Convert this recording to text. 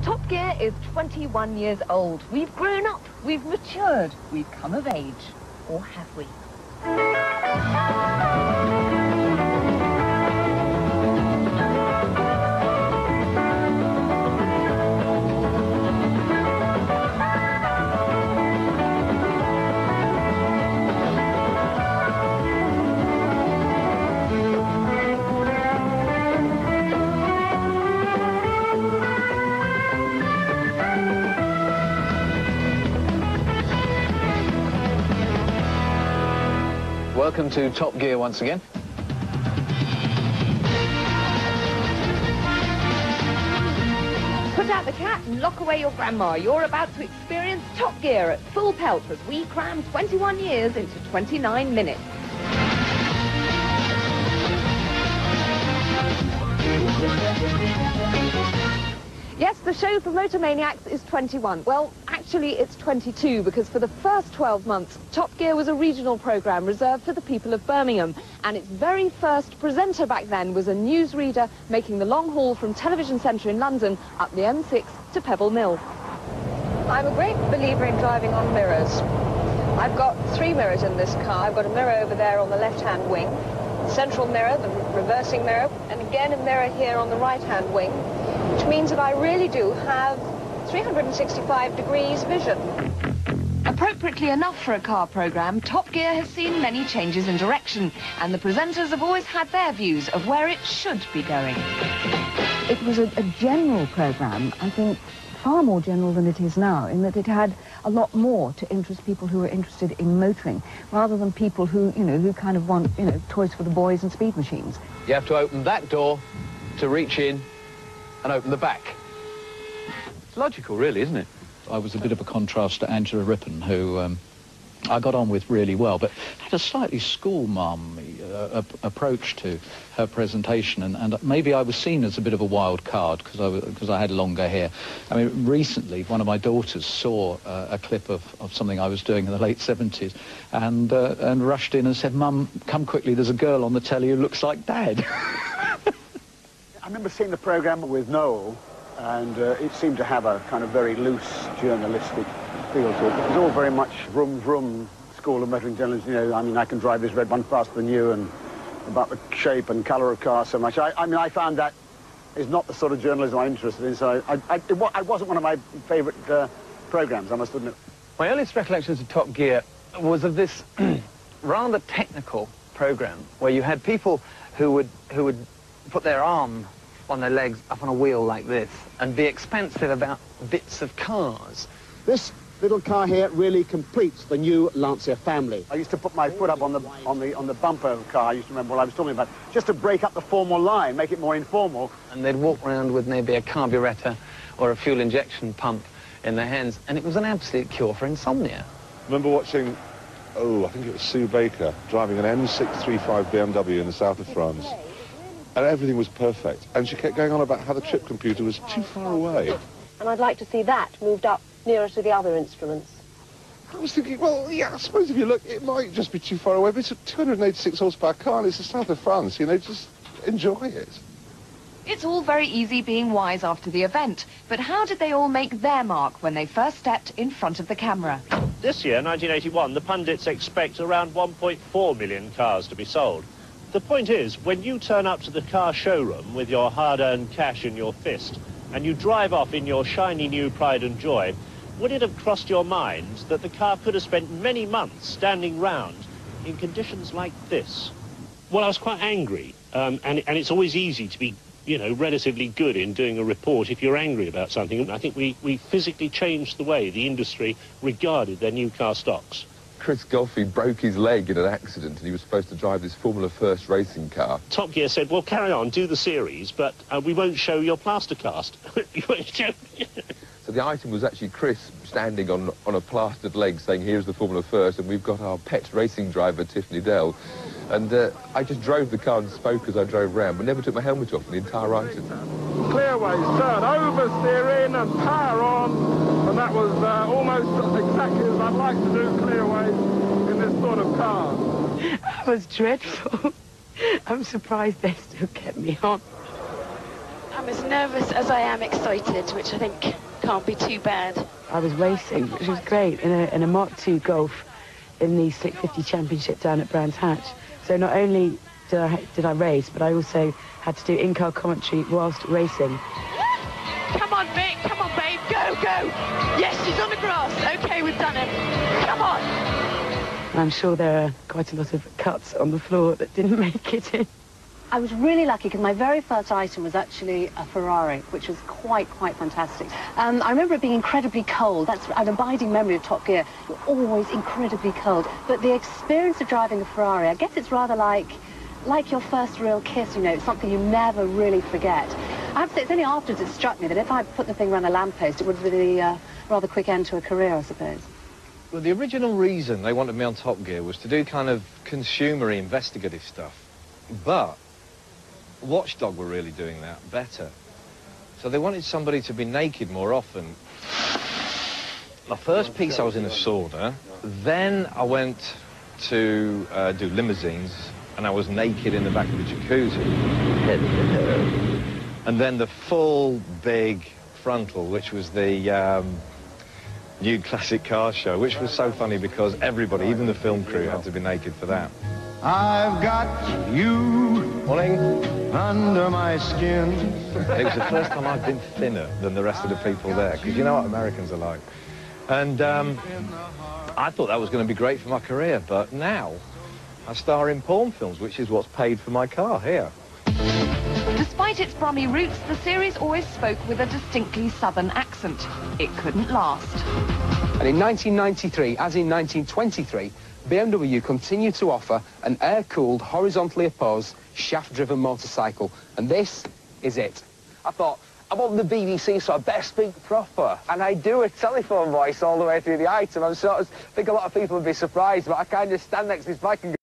Top Gear is 21 years old. We've grown up, we've matured, we've come of age. Or have we? Welcome to Top Gear once again. Put out the cat and lock away your grandma. You're about to experience Top Gear at full pelt as we cram 21 years into 29 minutes. Yes, the show for Motor Maniacs is 21. Well, actually, it's 22, because for the first 12 months, Top Gear was a regional programme reserved for the people of Birmingham. And its very first presenter back then was a newsreader making the long haul from Television Centre in London up the M6 to Pebble Mill. I'm a great believer in driving on mirrors. I've got 3 mirrors in this car. I've got a mirror over there on the left-hand wing, central mirror, the reversing mirror, and again a mirror here on the right-hand wing, which means that I really do have 365 degrees vision. Appropriately enough for a car programme, Top Gear has seen many changes in direction, and the presenters have always had their views of where it should be going. It was a general programme, I think far more general than it is now, in that it had a lot more to interest people who are interested in motoring, rather than people who, who kind of want, toys for the boys and speed machines. You have to open that door to reach in and open the back. It's logical, really, isn't it? I was a bit of a contrast to Angela Rippon, who I got on with really well, but had a slightly school-mum approach to her presentation, and maybe I was seen as a bit of a wild card because I had longer hair. I mean, recently, one of my daughters saw a clip of something I was doing in the late 70s and rushed in and said, "Mum, come quickly, there's a girl on the telly who looks like Dad." I remember seeing the programme with Noel, and it seemed to have a kind of very loose journalistic feel to it. It was all very much vroom vroom school of motoring journalism. I mean, I can drive this red one faster than you, and about the shape and colour of cars so much. I mean, I found that is not the sort of journalism I'm interested in, so it wasn't one of my favourite programmes, I must admit. My earliest recollections of Top Gear was of this rather technical programme where you had people who would put their arm on their legs up on a wheel like this and be expansive about bits of cars. This little car here really completes the new Lancia family. I used to put my foot up on the bumper of the car. I used to remember what I was talking about, just to break up the formal line, make it more informal. And they'd walk around with maybe a carburettor or a fuel injection pump in their hands, and it was an absolute cure for insomnia. I remember watching, I think it was Sue Baker, driving an M635 BMW in the south of France. And everything was perfect. And she kept going on about how the trip computer was too far away. And I'd like to see that moved up nearer to the other instruments. I was thinking, well, yeah, I suppose if you look, it might just be too far away, but it's a 286 horsepower car and it's the south of France, just enjoy it. It's all very easy being wise after the event, but how did they all make their mark when they first stepped in front of the camera? This year, 1981, the pundits expect around 1.4 million cars to be sold. The point is, when you turn up to the car showroom with your hard-earned cash in your fist and you drive off in your shiny new pride and joy, would it have crossed your mind that the car could have spent many months standing round in conditions like this? Well, I was quite angry, and it's always easy to be, relatively good in doing a report if you're angry about something. And I think we physically changed the way the industry regarded their new car stocks. Chris Goffey broke his leg in an accident and he was supposed to drive this Formula First racing car. Top Gear said, well, carry on, do the series, but we won't show your plaster cast. You won't show... So the item was actually Chris standing on a plastered leg saying, here's the Formula First, and we've got our pet racing driver, Tiffany Dell. And I just drove the car and spoke as I drove round, but never took my helmet off in the entire item. Clearways, turn, oversteer in and power on, and that was almost exactly as I'd like to do clearways in this sort of car. That was dreadful. I'm surprised they still kept me on. I'm as nervous as I am excited, which I think can't be too bad. I was racing, which was great, in a Mark II Golf in the Slick 50 Championship down at Brands Hatch. So not only did I race, but I also had to do in-car commentary whilst racing. Come on, Mick. Come on, babe. Go, go. Yes, she's on the grass. OK, we've done it. Come on. And I'm sure there are quite a lot of cuts on the floor that didn't make it in. I was really lucky because my very first item was actually a Ferrari, which was quite fantastic. I remember it being incredibly cold. That's an abiding memory of Top Gear. You're always incredibly cold. But the experience of driving a Ferrari, I guess it's rather like your first real kiss, you know, it's something you never really forget. I have to say, it's only afterwards it struck me that if I put the thing around a lamppost, it would be a rather quick end to a career, I suppose. Well, the original reason they wanted me on Top Gear was to do kind of consumery investigative stuff. But Watchdog were really doing that better. So they wanted somebody to be naked more often. My first piece I was in a sauna, then I went to do limousines, and I was naked in the back of the jacuzzi. And then the full big frontal, which was the new classic car show, which was so funny because everybody, even the film crew, had to be naked for that. I've got you under my skin. It was the first time I'd been thinner than the rest of the people there, because you know what Americans are like. And I thought that was going to be great for my career, but now I star in porn films, which is what's paid for my car here. Despite its Brummie roots, the series always spoke with a distinctly southern accent. It couldn't last. And in 1993, as in 1923, BMW continued to offer an air-cooled, horizontally opposed, shaft-driven motorcycle. And this is it. I thought, I'm on the BBC, so I best speak proper. And I do a telephone voice all the way through the item. I think a lot of people would be surprised, but I kind of stand next to this bike and go,